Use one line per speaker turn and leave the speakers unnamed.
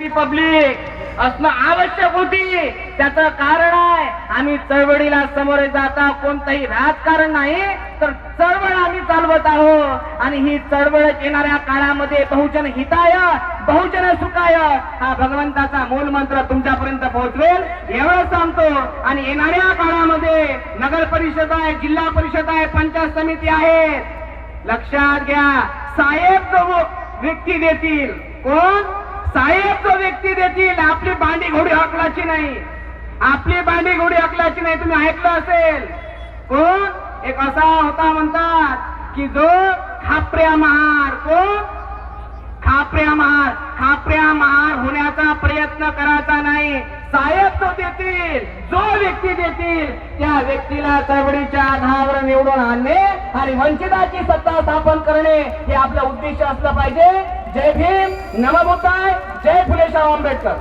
ती पब्लिक असणं आवश्यक होती. त्याचं कारण आहे आम्ही चळवळीला समोर जाता कोणतंही राजकारण नाही तर चळवळ आम्ही चालवत आहोत. आणि ही चळवळ येणाऱ्या काळामध्ये बहुजन हिताय बहुजन सुखाय हा भगवंताचा मूल मंत्र तुमच्यापर्यंत पोहोचवेल एवढं सांगतो. आणि येणाऱ्या काळामध्ये नगर परिषद आहे, जिल्हा परिषद आहे, पंचायत समिती आहे. लक्षात घ्या, साहेब जो व्यक्ती देतील, कोण साहेब जो व्यक्ती देतील, आपली बांडी घोडी हकलाची नाही, आपली बांडी घोडी हकलाची नाही. तुम्ही ऐकलं असेल, कोण एक असा होता म्हणतात की जो खापऱ्या महार, कोण खापऱ्या महार होण्याचा प्रयत्न करायचा नाही. साहेब जो देतील, जो व्यक्ती देतील त्या व्यक्तीला चळवळीच्या आधारावर निवडून आणणे आणि वंचिताची सत्ता स्थापन करणे हे आपलं उद्देश असलं पाहिजे. जय भीम, नमो बुद्धाय, जय फुले शाहू आंबेडकर.